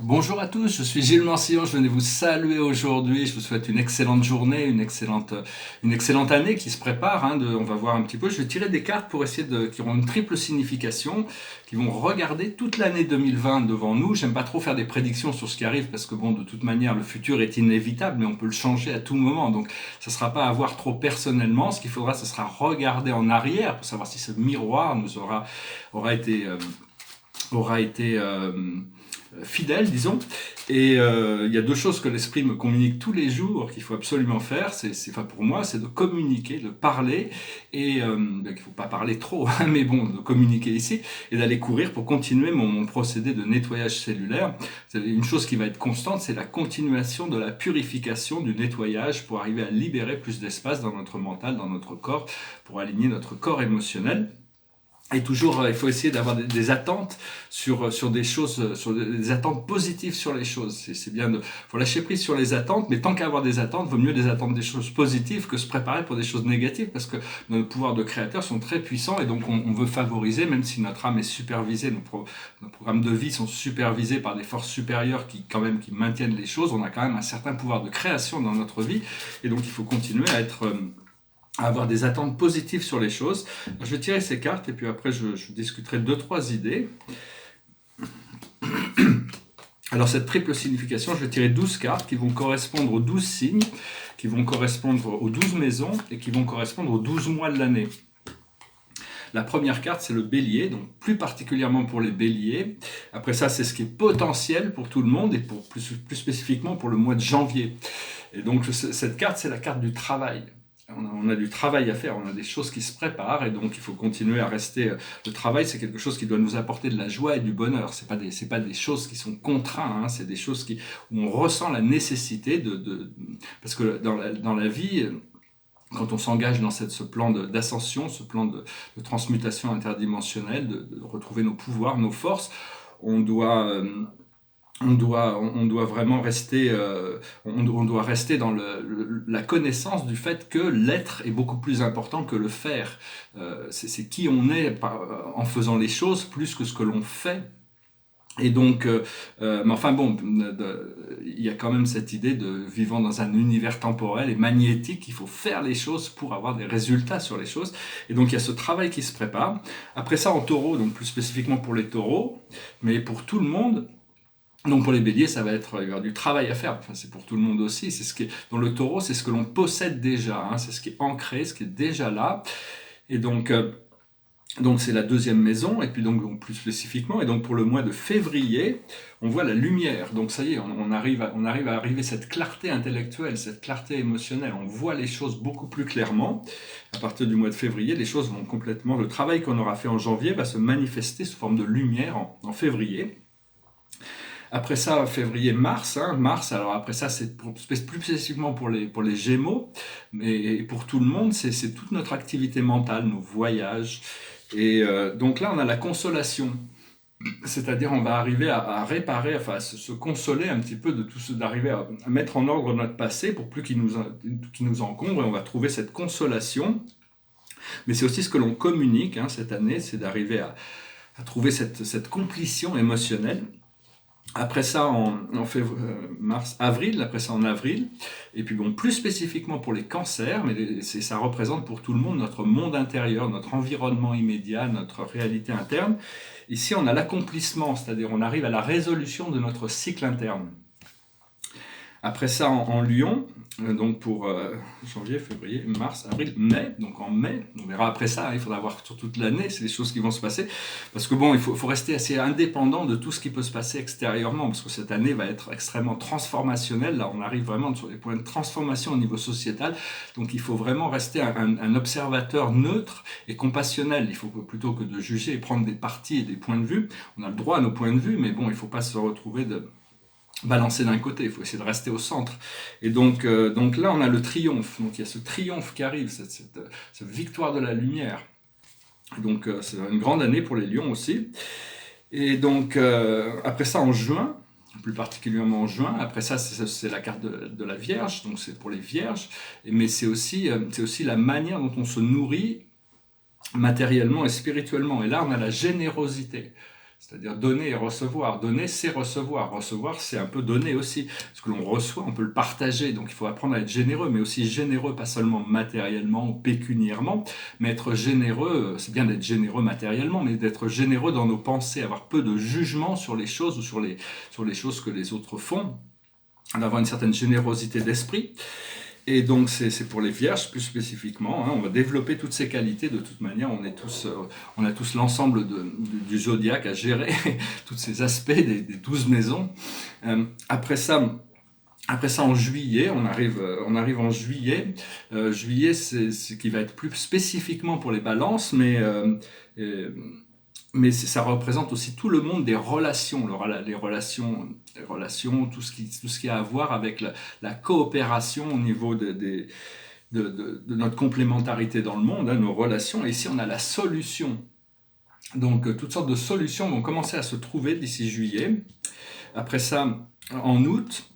Bonjour à tous, je suis Gilles Mancillon, je venais vous saluer aujourd'hui, je vous souhaite une excellente journée, une excellente année qui se prépare, on va voir un petit peu, je vais tirer des cartes pour essayer qui auront une triple signification, qui vont regarder toute l'année 2020 devant nous. J'aime pas trop faire des prédictions sur ce qui arrive parce que bon, de toute manière, le futur est inévitable, mais on peut le changer à tout moment, donc ça sera pas à voir trop personnellement, ce qu'il faudra, ce sera regarder en arrière pour savoir si ce miroir aura été, aura été fidèle, disons. Et il y a deux choses que l'esprit me communique tous les jours qu'il faut absolument faire. Enfin pour moi, c'est de communiquer, de parler, et il ne faut pas parler trop, mais bon, de communiquer ici, et d'aller courir pour continuer mon procédé de nettoyage cellulaire. C'est une chose qui va être constante, c'est la continuation de la purification, du nettoyage, pour arriver à libérer plus d'espace dans notre mental, dans notre corps, pour aligner notre corps émotionnel. Et toujours, il faut essayer d'avoir des attentes sur des choses, sur des attentes positives sur les choses. C'est bien faut lâcher prise sur les attentes, mais tant qu'à avoir des attentes, vaut mieux des attentes des choses positives que se préparer pour des choses négatives, parce que nos pouvoirs de créateurs sont très puissants et donc on veut favoriser, même si notre âme est supervisée, nos programmes de vie sont supervisés par des forces supérieures qui maintiennent les choses. On a quand même un certain pouvoir de création dans notre vie et donc il faut continuer à avoir des attentes positives sur les choses. Alors, je vais tirer ces cartes et puis après je discuterai deux, trois idées. Alors cette triple signification, je vais tirer 12 cartes qui vont correspondre aux 12 signes, qui vont correspondre aux 12 maisons et qui vont correspondre aux 12 mois de l'année. La première carte, c'est le bélier, donc plus particulièrement pour les béliers. Après ça, c'est ce qui est potentiel pour tout le monde et pour plus spécifiquement pour le mois de janvier. Et donc cette carte, c'est la carte du travail. On a du travail à faire, on a des choses qui se préparent et donc il faut continuer à rester. Le travail, c'est quelque chose qui doit nous apporter de la joie et du bonheur. C'est pas des choses qui sont contraintes, c'est des choses où on ressent la nécessité parce que dans la vie, quand on s'engage dans ce plan d'ascension, ce plan de transmutation interdimensionnelle, de retrouver nos pouvoirs, nos forces, on doit on doit vraiment rester, on doit rester dans la connaissance du fait que l'être est beaucoup plus important que le faire. C'est qui on est en faisant les choses plus que ce que l'on fait. Et donc, mais enfin bon, il y a quand même cette idée de vivant dans un univers temporel et magnétique, il faut faire les choses pour avoir des résultats sur les choses. Et donc il y a ce travail qui se prépare. Après ça, en taureau, donc plus spécifiquement pour les taureaux, mais pour tout le monde, donc pour les béliers, ça va être il y aura du travail à faire. Enfin, c'est pour tout le monde aussi. C'est ce qui est, dans le taureau, c'est ce que l'on possède déjà. C'est ce qui est ancré, ce qui est déjà là. Et donc c'est la deuxième maison. Et puis donc plus spécifiquement. Et donc pour le mois de février, on voit la lumière. Donc ça y est, on arrive à arriver cette clarté intellectuelle, cette clarté émotionnelle. On voit les choses beaucoup plus clairement. À partir du mois de février, les choses vont complètement. Le travail qu'on aura fait en janvier va se manifester sous forme de lumière en février. Après ça, février, mars. Mars, alors après ça, c'est plus spécifiquement pour les Gémeaux, mais pour tout le monde, c'est toute notre activité mentale, nos voyages. Et donc là, on a la consolation. C'est-à-dire, on va arriver à réparer, enfin, à se consoler un petit peu de tout ce, d'arriver à mettre en ordre notre passé pour plus qu'il nous encombre, et on va trouver cette consolation. Mais c'est aussi ce que l'on communique cette année, c'est d'arriver à trouver cette complétion émotionnelle. Après ça, en février, mars, avril, après ça en avril, et puis bon, plus spécifiquement pour les cancers, mais ça représente pour tout le monde notre monde intérieur, notre environnement immédiat, notre réalité interne. Ici, on a l'accomplissement, c'est-à-dire on arrive à la résolution de notre cycle interne. Après ça, en Lion, donc pour janvier, février, mars, avril, mai, donc en mai, on verra après ça, il faudra voir sur toute l'année, c'est des choses qui vont se passer, parce que bon, il faut rester assez indépendant de tout ce qui peut se passer extérieurement, parce que cette année va être extrêmement transformationnelle, là on arrive vraiment sur des points de transformation au niveau sociétal, donc il faut vraiment rester un observateur neutre et compassionnel, il faut plutôt que de juger et prendre des partis et des points de vue, on a le droit à nos points de vue, mais bon, il ne faut pas se retrouver balancer d'un côté, il faut essayer de rester au centre. Et donc là, on a le triomphe. Donc il y a ce triomphe qui arrive, cette victoire de la lumière. Donc c'est une grande année pour les lions aussi. Et donc après ça, en juin, plus particulièrement en juin, après ça, c'est la carte de la Vierge, donc c'est pour les Vierges, mais c'est aussi la manière dont on se nourrit matériellement et spirituellement. Et là, on a la générosité. C'est-à-dire donner et recevoir. Donner, c'est recevoir. Recevoir, c'est un peu donner aussi. Ce que l'on reçoit, on peut le partager. Donc il faut apprendre à être généreux, mais aussi généreux, pas seulement matériellement ou pécuniairement, mais être généreux, c'est bien d'être généreux matériellement, mais d'être généreux dans nos pensées, avoir peu de jugement sur les choses ou sur les choses que les autres font, d'avoir une certaine générosité d'esprit. Et donc c'est pour les vierges plus spécifiquement, hein, on va développer toutes ces qualités. De toute manière, on a tous l'ensemble du zodiaque à gérer, tous ces aspects des 12 maisons. Après ça, en juillet, on arrive en juillet. Juillet, c'est ce qui va être plus spécifiquement pour les balances, mais ça représente aussi tout le monde des relations, les relations, tout ce qui a à voir avec la coopération au niveau de notre complémentarité dans le monde, hein, nos relations. Et ici, on a la solution. Donc, toutes sortes de solutions vont commencer à se trouver d'ici juillet. Après ça, en août,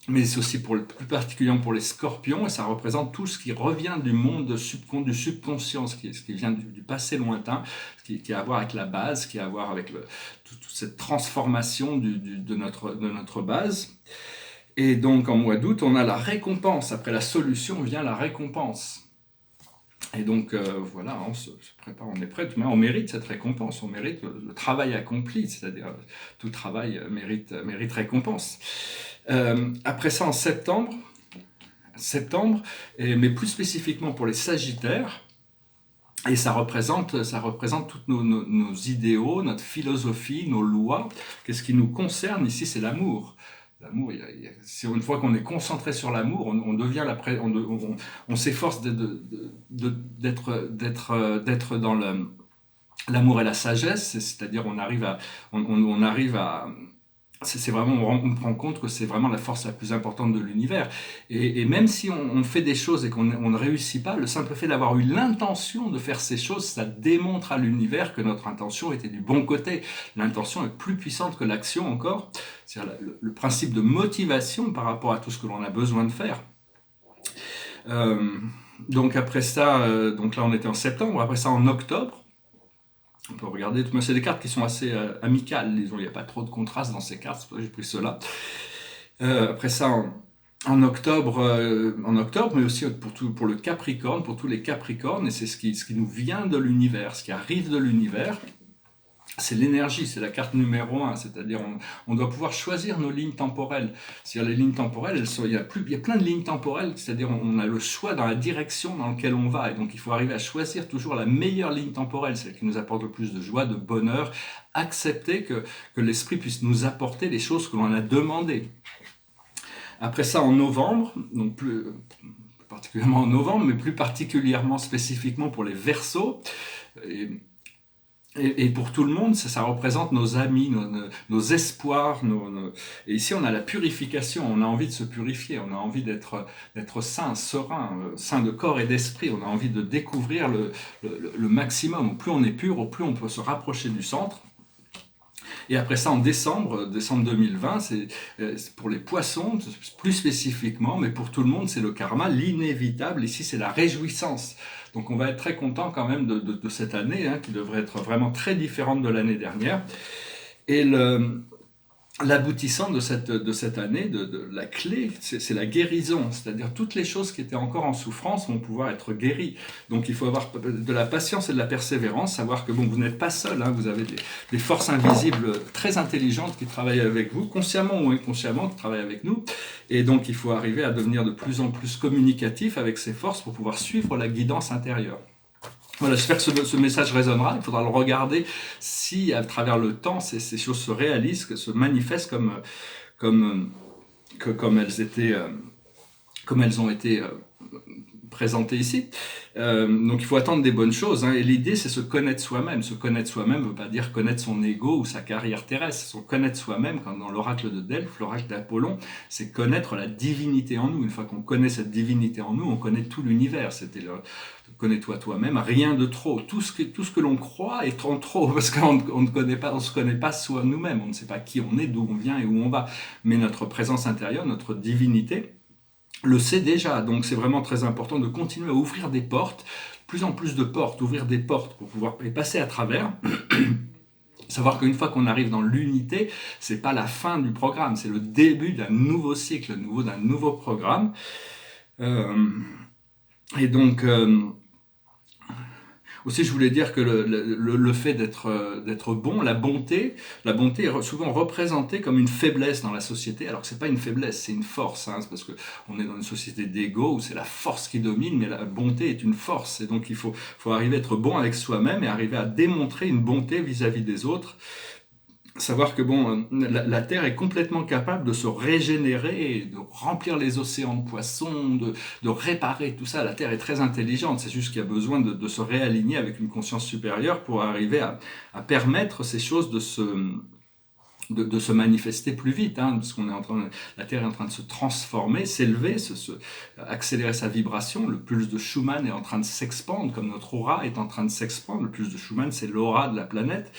mais c'est aussi plus particulièrement pour les scorpions, et ça représente tout ce qui revient du monde du subconscient, ce qui vient du passé lointain, ce qui a à voir avec la base, ce qui a à voir avec toute cette transformation de notre base. Et donc en mois d'août, on a la récompense. Après la solution vient la récompense. Et donc voilà, on se prépare, on est prêt, on mérite cette récompense, on mérite le travail accompli, c'est-à-dire tout travail mérite récompense. Après ça, en septembre, mais plus spécifiquement pour les Sagittaires, et ça représente tous nos idéaux, notre philosophie, nos lois. Qu'est-ce qui nous concerne ici, c'est l'amour. L'amour, une fois qu'on est concentré sur l'amour, on s'efforce d'être dans l'amour et la sagesse, c'est-à-dire on arrive à c'est vraiment, on prend compte que c'est vraiment la force la plus importante de l'univers. Et même si on fait des choses et qu'on ne réussit pas, le simple fait d'avoir eu l'intention de faire ces choses, ça démontre à l'univers que notre intention était du bon côté. L'intention est plus puissante que l'action encore. C'est-à-dire le principe de motivation par rapport à tout ce que l'on a besoin de faire. Donc après ça, donc là on était en septembre, après ça en octobre, on peut regarder, mais c'est des cartes qui sont assez amicales, disons, il n'y a pas trop de contraste dans ces cartes, c'est pour ça que j'ai pris cela. Après ça, en octobre, mais aussi pour le Capricorne, pour tous les Capricornes, et c'est ce qui nous vient de l'univers, ce qui arrive de l'univers. C'est l'énergie, c'est la carte numéro 1, c'est-à-dire on doit pouvoir choisir nos lignes temporelles. C'est-à-dire les lignes temporelles, il y a plein de lignes temporelles, c'est-à-dire on a le choix dans la direction dans laquelle on va, et donc il faut arriver à choisir toujours la meilleure ligne temporelle, celle qui nous apporte le plus de joie, de bonheur, accepter que l'esprit puisse nous apporter les choses que l'on a demandées. Après ça, en novembre, donc plus particulièrement en novembre, mais plus particulièrement spécifiquement pour les Verseaux, et pour tout le monde, ça représente nos amis, nos espoirs. Et ici, on a la purification, on a envie de se purifier, on a envie d'être saint, serein, saint de corps et d'esprit. On a envie de découvrir le maximum. Plus on est pur, au plus on peut se rapprocher du centre. Et après ça, en décembre 2020, c'est pour les poissons, plus spécifiquement, mais pour tout le monde, c'est le karma, l'inévitable. Ici, c'est la réjouissance. Donc on va être très content quand même de cette année, hein, qui devrait être vraiment très différente de l'année dernière. Et l'aboutissant de cette année, de la clé, c'est la guérison. C'est-à-dire toutes les choses qui étaient encore en souffrance vont pouvoir être guéries. Donc il faut avoir de la patience et de la persévérance, savoir que vous n'êtes pas seul, hein, vous avez des forces invisibles très intelligentes qui travaillent avec vous, consciemment ou inconsciemment, qui travaillent avec nous. Et donc il faut arriver à devenir de plus en plus communicatif avec ces forces pour pouvoir suivre la guidance intérieure. Voilà, j'espère que ce message résonnera. Il faudra le regarder si, à travers le temps, ces choses se réalisent, que se manifestent comme elles ont été présentées ici. Donc il faut attendre des bonnes choses, hein. Et l'idée, c'est se connaître soi-même. Se connaître soi-même ne veut pas dire connaître son ego ou sa carrière terrestre. Se connaître soi-même, comme dans l'oracle de Delphes, l'oracle d'Apollon, c'est connaître la divinité en nous. Une fois qu'on connaît cette divinité en nous, on connaît tout l'univers. C'était connais-toi toi-même, rien de trop. Tout ce que l'on croit est trop, parce qu'on ne se connaît pas soi nous-mêmes. On ne sait pas qui on est, d'où on vient et où on va. Mais notre présence intérieure, notre divinité, le sait déjà. Donc c'est vraiment très important de continuer à ouvrir des portes, plus en plus de portes, ouvrir des portes pour pouvoir y passer à travers. Savoir qu'une fois qu'on arrive dans l'unité, c'est pas la fin du programme, c'est le début d'un nouveau cycle, d'un nouveau programme. Euh, et donc, aussi, je voulais dire que le fait d'être bon, la bonté est souvent représentée comme une faiblesse dans la société, alors que c'est pas une faiblesse, c'est une force. Hein, c'est parce que on est dans une société d'ego où c'est la force qui domine, mais la bonté est une force. Et donc, faut arriver à être bon avec soi-même et arriver à démontrer une bonté vis-à-vis des autres. Savoir que bon, la Terre est complètement capable de se régénérer, de remplir les océans de poissons, de réparer tout ça. La Terre est très intelligente, c'est juste qu'il y a besoin de se réaligner avec une conscience supérieure pour arriver à permettre ces choses de se manifester plus vite, hein, parce la Terre est en train de se transformer, s'élever, accélérer sa vibration. Le pulse de Schumann est en train de s'expandre, comme notre aura est en train de s'expandre. Le pulse de Schumann, c'est l'aura de la planète.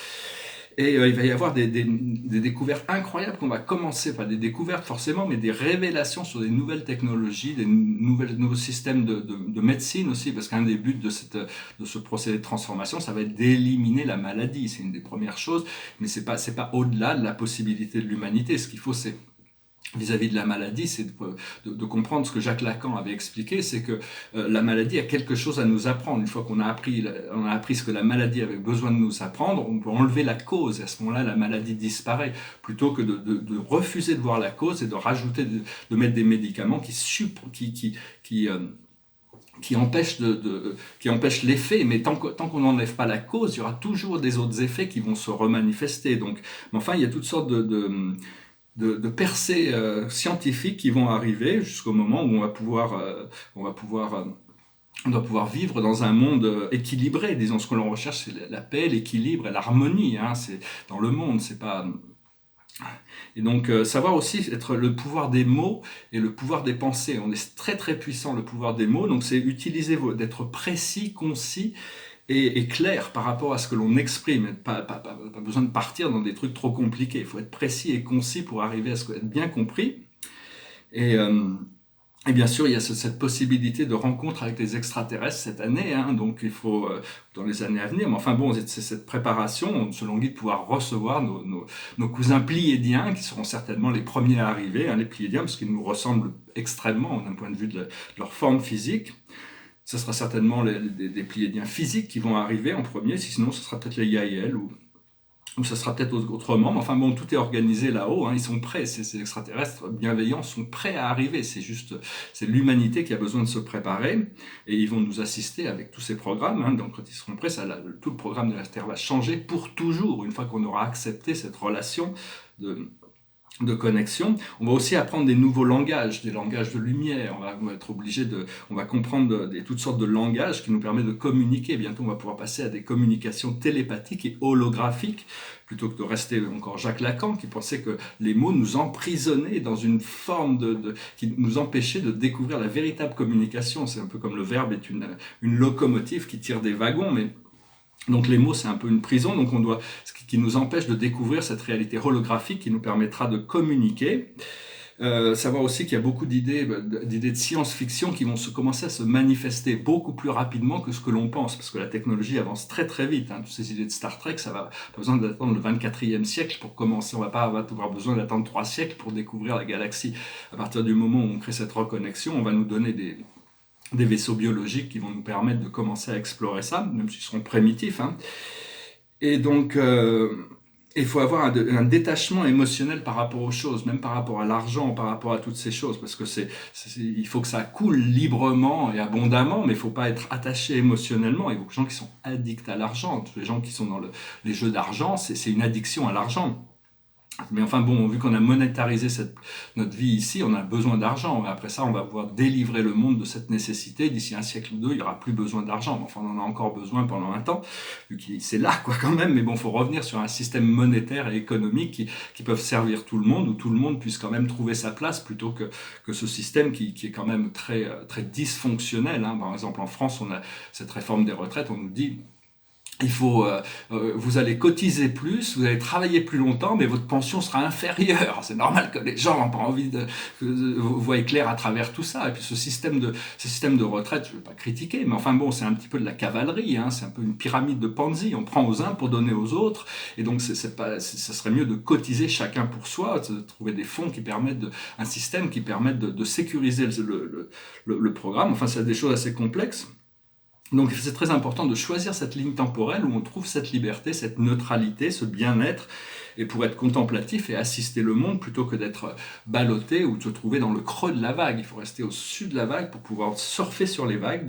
Et il va y avoir des découvertes incroyables qu'on va commencer, pas des découvertes forcément, mais des révélations sur des nouvelles technologies, nouveaux systèmes de médecine aussi, parce qu'un des buts de ce procédé de transformation, ça va être d'éliminer la maladie. C'est une des premières choses, mais c'est pas au-delà de la possibilité de l'humanité. Ce qu'il faut, c'est vis-à-vis de la maladie, c'est de comprendre ce que Jacques Lacan avait expliqué, c'est que la maladie a quelque chose à nous apprendre. Une fois qu'on a appris ce que la maladie avait besoin de nous apprendre, on peut enlever la cause, et à ce moment-là, la maladie disparaît, plutôt que de refuser de voir la cause et de rajouter, de mettre des médicaments qui empêchent l'effet, mais tant qu'on n'enlève pas la cause, il y aura toujours des autres effets qui vont se remanifester. Donc, enfin, il y a toutes sortes de percées scientifiques qui vont arriver jusqu'au moment où on doit pouvoir vivre dans un monde équilibré. Disons, ce que l'on recherche, c'est la paix, l'équilibre et l'harmonie. Hein, c'est dans le monde, c'est pas. Et donc, savoir aussi être le pouvoir des mots et le pouvoir des pensées. On est très très puissant, le pouvoir des mots. Donc, c'est utiliser d'être précis, concis et clair par rapport à ce que l'on exprime. Pas besoin de partir dans des trucs trop compliqués. Il faut être précis et concis pour arriver à être bien compris. Et bien sûr, il y a cette possibilité de rencontre avec les extraterrestres cette année, hein, donc il faut, dans les années à venir, mais enfin bon, c'est cette préparation, selon Guy, de pouvoir recevoir nos cousins pléiadiens, qui seront certainement les premiers à arriver, hein, les pléiadiens, parce qu'ils nous ressemblent extrêmement d'un point de vue de leur forme physique. Ce sera certainement des pléiadiens physiques qui vont arriver en premier, sinon ce sera peut-être les Yaël ou ça sera peut-être autrement, mais enfin bon, tout est organisé là-haut, hein, ils sont prêts, ces extraterrestres bienveillants sont prêts à arriver, c'est l'humanité qui a besoin de se préparer, et ils vont nous assister avec tous ces programmes, hein, donc quand ils seront prêts, tout le programme de la Terre va changer pour toujours, une fois qu'on aura accepté cette relation de connexion. On va aussi apprendre des nouveaux langages, des langages de lumière. On va être obligé on va comprendre toutes sortes de langages qui nous permettent de communiquer. Bientôt, on va pouvoir passer à des communications télépathiques et holographiques, plutôt que de rester encore Jacques Lacan, qui pensait que les mots nous emprisonnaient dans une forme qui nous empêchait de découvrir la véritable communication. C'est un peu comme le verbe est une locomotive qui tire des wagons, mais donc les mots, c'est un peu une prison, donc ce qui nous empêche de découvrir cette réalité holographique qui nous permettra de communiquer. Savoir aussi qu'il y a beaucoup d'idées de science-fiction qui vont commencer à se manifester beaucoup plus rapidement que ce que l'on pense, parce que la technologie avance très très vite. Hein. Toutes ces idées de Star Trek, ça va pas besoin d'attendre le 24e siècle pour commencer. On va pas avoir besoin d'attendre 3 siècles pour découvrir la galaxie. À partir du moment où on crée cette reconnexion, on va nous donner des vaisseaux biologiques qui vont nous permettre de commencer à explorer ça, même s'ils seront primitifs. Hein. Et donc, il faut avoir un détachement émotionnel par rapport aux choses, même par rapport à l'argent, par rapport à toutes ces choses, parce que il faut que ça coule librement et abondamment, mais il ne faut pas être attaché émotionnellement. Il y a beaucoup de gens qui sont addicts à l'argent. Tous les gens qui sont dans les jeux d'argent, c'est une addiction à l'argent. Mais enfin bon, vu qu'on a monétarisé notre vie ici, on a besoin d'argent. Après ça, on va pouvoir délivrer le monde de cette nécessité. D'ici un siècle ou deux, il n'y aura plus besoin d'argent. Mais enfin, on en a encore besoin pendant un temps, vu que c'est là quoi quand même. Mais bon, il faut revenir sur un système monétaire et économique qui peuvent servir tout le monde, où tout le monde puisse quand même trouver sa place, plutôt que ce système qui est quand même très, très dysfonctionnel. Hein. Par exemple, en France, on a cette réforme des retraites, on nous dit... vous allez cotiser plus, vous allez travailler plus longtemps, mais votre pension sera inférieure. C'est normal que les gens n'ont pas envie voient clair à travers tout ça. Et puis ce système de retraite, je ne vais pas critiquer, mais enfin bon, c'est un petit peu de la cavalerie, hein, c'est un peu une pyramide de Ponzi. On prend aux uns pour donner aux autres, et donc ça serait mieux de cotiser chacun pour soi, de trouver des fonds qui permettent un système qui permette de sécuriser le programme. Enfin, c'est des choses assez complexes. Donc c'est très important de choisir cette ligne temporelle où on trouve cette liberté, cette neutralité, ce bien-être, et pour être contemplatif et assister le monde plutôt que d'être ballotté ou de se trouver dans le creux de la vague. Il faut rester au-dessus de la vague pour pouvoir surfer sur les vagues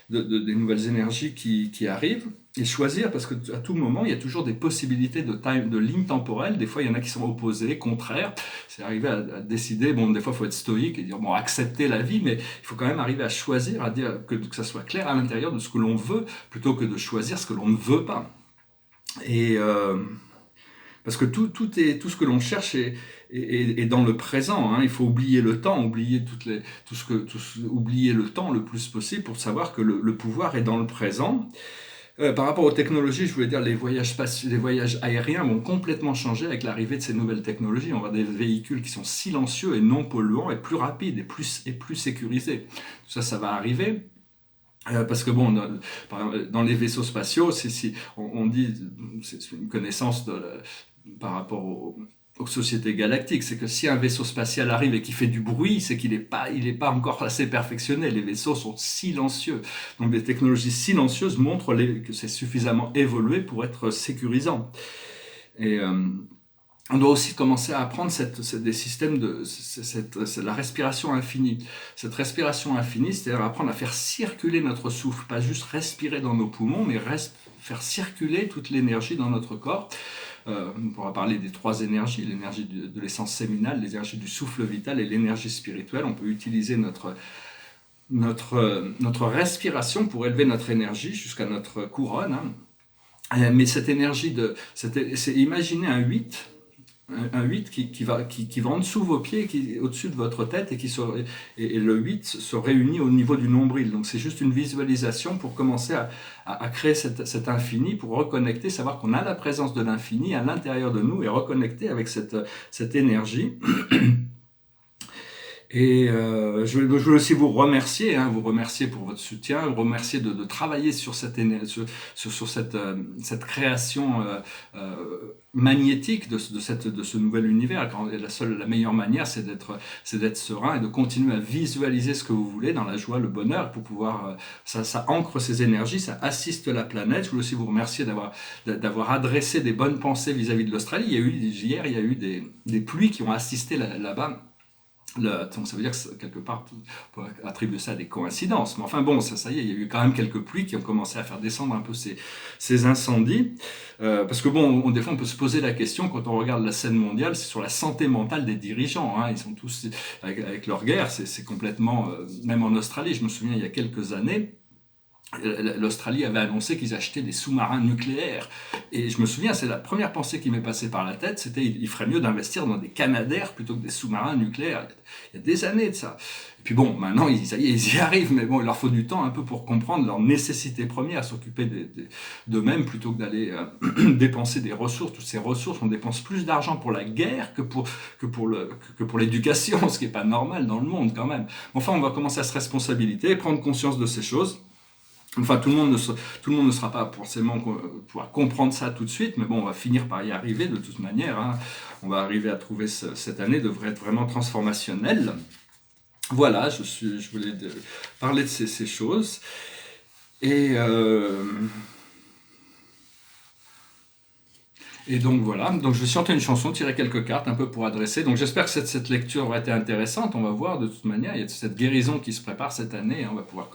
des nouvelles énergies qui arrivent, et choisir, parce qu'à tout moment, il y a toujours des possibilités de lignes temporelles. Des fois, il y en a qui sont opposées, contraires. C'est arriver à décider, bon, des fois, il faut être stoïque et dire, bon, accepter la vie, mais il faut quand même arriver à choisir, à dire que ça soit clair à l'intérieur de ce que l'on veut, plutôt que de choisir ce que l'on ne veut pas. Et parce que tout ce que l'on cherche est dans le présent, hein. Il faut oublier le temps, oublier oublier le temps le plus possible pour savoir que le pouvoir est dans le présent. Par rapport aux technologies, je voulais dire les voyages aériens vont complètement changer avec l'arrivée de ces nouvelles technologies. On va des véhicules qui sont silencieux et non polluants et plus rapides et plus sécurisés. Tout ça va arriver. Parce que bon, dans les vaisseaux spatiaux, on dit, c'est une connaissance par rapport aux sociétés galactiques, c'est que si un vaisseau spatial arrive et qui fait du bruit, c'est qu'il n'est pas encore assez perfectionné. Les vaisseaux sont silencieux. Donc des technologies silencieuses montrent que c'est suffisamment évolué pour être sécurisant. Et on doit aussi commencer à apprendre des systèmes la respiration infinie. Cette respiration infinie, c'est-à-dire apprendre à faire circuler notre souffle, pas juste respirer dans nos poumons, mais faire circuler toute l'énergie dans notre corps. On pourra parler des trois énergies, l'énergie de l'essence séminale, l'énergie du souffle vital et l'énergie spirituelle. On peut utiliser notre respiration pour élever notre énergie jusqu'à notre couronne. Hein. Mais cette énergie, c'est imaginer un 8 qui va en dessous de vos pieds, au-dessus de votre tête, et le 8 se réunit au niveau du nombril. Donc c'est juste une visualisation pour commencer à créer cet infini, pour reconnecter, savoir qu'on a la présence de l'infini à l'intérieur de nous et reconnecter avec cette énergie. Et je veux aussi vous remercier pour votre soutien, vous remercier de travailler sur cette création magnétique de ce nouvel univers. La meilleure manière, c'est d'être serein et de continuer à visualiser ce que vous voulez dans la joie, le bonheur, pour pouvoir ça ancre ces énergies, ça assiste la planète. Je voulais aussi vous remercier d'avoir adressé des bonnes pensées vis-à-vis de l'Australie. Hier, il y a eu des pluies qui ont assisté là-bas. Donc ça veut dire que quelque part on peut attribuer ça à des coïncidences, mais enfin bon, ça y est, il y a eu quand même quelques pluies qui ont commencé à faire descendre un peu ces incendies, parce que bon, des fois on peut se poser la question quand on regarde la scène mondiale, c'est sur la santé mentale des dirigeants, hein. Ils sont tous avec leur guerre, c'est complètement, même en Australie, je me souviens il y a quelques années, l'Australie avait annoncé qu'ils achetaient des sous-marins nucléaires. Et je me souviens, c'est la première pensée qui m'est passée par la tête, c'était il ferait mieux d'investir dans des Canadair plutôt que des sous-marins nucléaires. Il y a des années de ça. Et puis bon, maintenant, ça y est, ils y arrivent, mais bon, il leur faut du temps un peu pour comprendre leur nécessité première, à s'occuper d'eux-mêmes plutôt que d'aller dépenser des ressources. Toutes ces ressources, on dépense plus d'argent pour la guerre que pour l'éducation, ce qui n'est pas normal dans le monde quand même. Enfin, on va commencer à se responsabiliser, prendre conscience de ces choses. Enfin, tout le monde ne sera pas forcément pouvoir comprendre ça tout de suite, mais bon, on va finir par y arriver de toute manière. Hein. On va arriver à trouver cette année devrait être vraiment transformationnelle. Voilà, je voulais parler de ces choses. Et donc voilà, donc je vais chanter une chanson, tirer quelques cartes un peu pour adresser. Donc j'espère que cette lecture aura été intéressante. On va voir de toute manière, il y a cette guérison qui se prépare cette année. On va pouvoir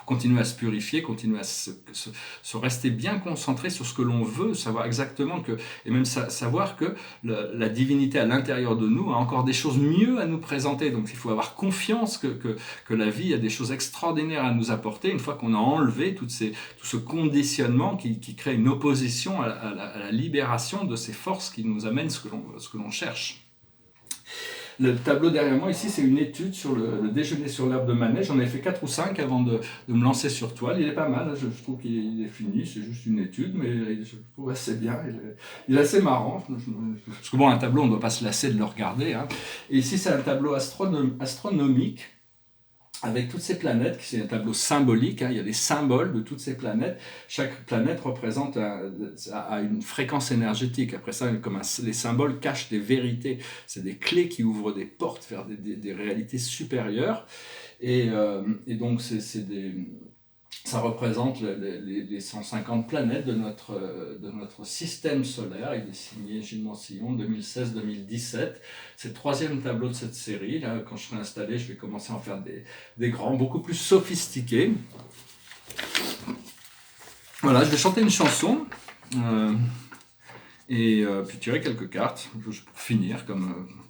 continuer à se purifier, continuer à se rester bien concentré sur ce que l'on veut, savoir exactement et même savoir que la divinité à l'intérieur de nous a encore des choses mieux à nous présenter. Donc il faut avoir confiance que la vie a des choses extraordinaires à nous apporter une fois qu'on a enlevé tout ce conditionnement qui crée une opposition à la libération de ces forces qui nous amènent ce que l'on cherche. Le tableau derrière moi ici, c'est une étude sur le déjeuner sur l'herbe de Manet. J'en ai fait 4 ou 5 avant de me lancer sur toile. Il est pas mal, je trouve qu'il est fini, c'est juste une étude, mais je trouve assez bien. Il est assez marrant. Parce que bon, un tableau, on ne doit pas se lasser de le regarder. Hein. Et ici, c'est un tableau astronomique avec toutes ces planètes, c'est un tableau symbolique, hein, il y a des symboles de toutes ces planètes. Chaque planète représente a une fréquence énergétique. Après ça, les symboles cachent des vérités. C'est des clés qui ouvrent des portes vers des réalités supérieures. Et donc, ça représente les 150 planètes de notre système solaire. Il est signé Gilles Mansillon, 2016-2017. C'est le 3e tableau de cette série. Là, quand je serai installé, je vais commencer à en faire des grands, beaucoup plus sophistiqués. Voilà, je vais chanter une chanson et puis tirer quelques cartes pour finir,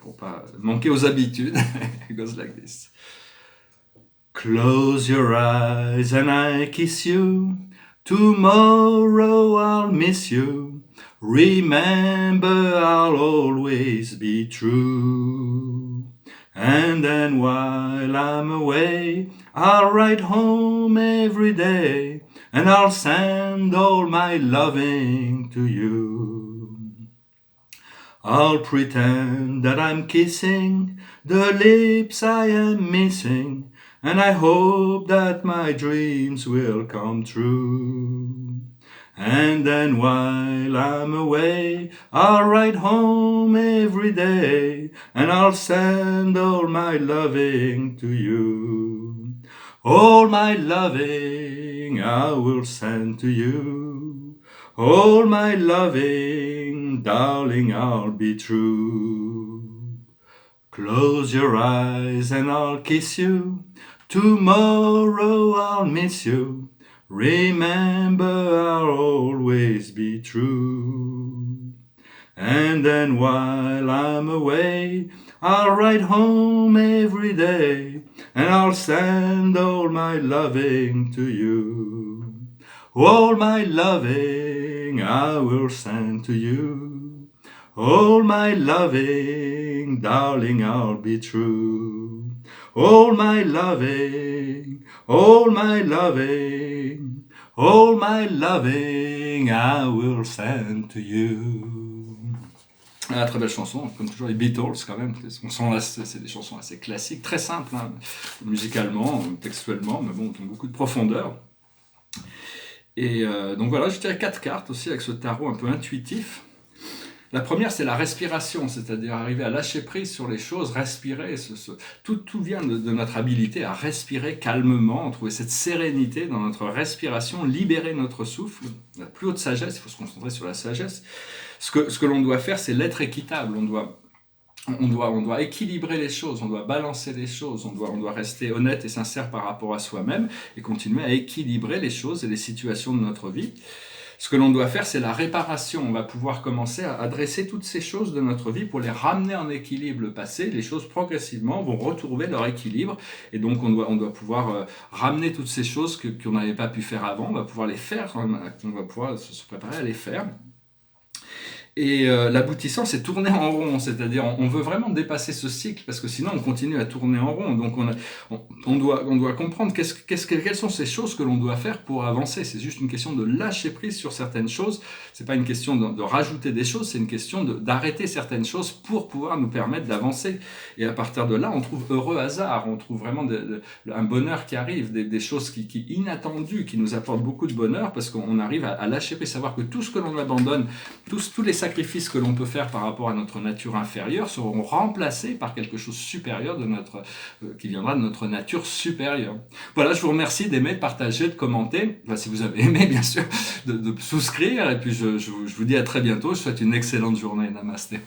pour pas manquer aux habitudes. It goes like this. Close your eyes and I kiss you. Tomorrow I'll miss you. Remember I'll always be true. And then while I'm away, I'll write home every day. And I'll send all my loving to you. I'll pretend that I'm kissing the lips I am missing. And I hope that my dreams will come true. And then while I'm away, I'll write home every day, and I'll send all my loving to you. All my loving I will send to you. All my loving, darling, I'll be true. Close your eyes and I'll kiss you. Tomorrow I'll miss you. Remember I'll always be true. And then while I'm away, I'll write home every day. And I'll send all my loving to you. All my loving I will send to you. All my loving, darling, I'll be true. All my loving, all my loving, all my loving, I will send to you. Ah, très belle chanson, comme toujours les Beatles quand même. On sent là, c'est des chansons assez classiques, très simples, hein, musicalement, textuellement, mais bon, qui ont beaucoup de profondeur. Et donc voilà, je tirais 4 cartes aussi avec ce tarot un peu intuitif. La première, c'est la respiration, c'est-à-dire arriver à lâcher prise sur les choses, respirer. Tout vient de notre habilité à respirer calmement, trouver cette sérénité dans notre respiration, libérer notre souffle. La plus haute sagesse, il faut se concentrer sur la sagesse. Ce que l'on doit faire, c'est l'être équitable. On doit équilibrer les choses, on doit balancer les choses, on doit rester honnête et sincère par rapport à soi-même et continuer à équilibrer les choses et les situations de notre vie. Ce que l'on doit faire, c'est la réparation. On va pouvoir commencer à adresser toutes ces choses de notre vie pour les ramener en équilibre le passé. Les choses progressivement vont retrouver leur équilibre. Et donc, on doit pouvoir ramener toutes ces choses qu'on n'avait pas pu faire avant. On va pouvoir les faire, on va pouvoir se préparer à les faire. Et l'aboutissant, c'est tourner en rond, c'est-à-dire on veut vraiment dépasser ce cycle, parce que sinon on continue à tourner en rond. Donc on doit comprendre quelles sont ces choses que l'on doit faire pour avancer. C'est juste une question de lâcher prise sur certaines choses. C'est pas une question de rajouter des choses, c'est une question d'arrêter certaines choses pour pouvoir nous permettre d'avancer. Et à partir de là, on trouve heureux hasard, on trouve vraiment un bonheur qui arrive, des choses qui inattendues, qui nous apportent beaucoup de bonheur, parce qu'on arrive à lâcher prise, savoir que tout ce que l'on abandonne, tous les sacrifices que l'on peut faire par rapport à notre nature inférieure seront remplacés par quelque chose supérieur qui viendra de notre nature supérieure. Voilà, je vous remercie d'aimer, de partager, de commenter. Enfin, si vous avez aimé, bien sûr, de souscrire. Et puis je vous dis à très bientôt. Je vous souhaite une excellente journée. Namasté.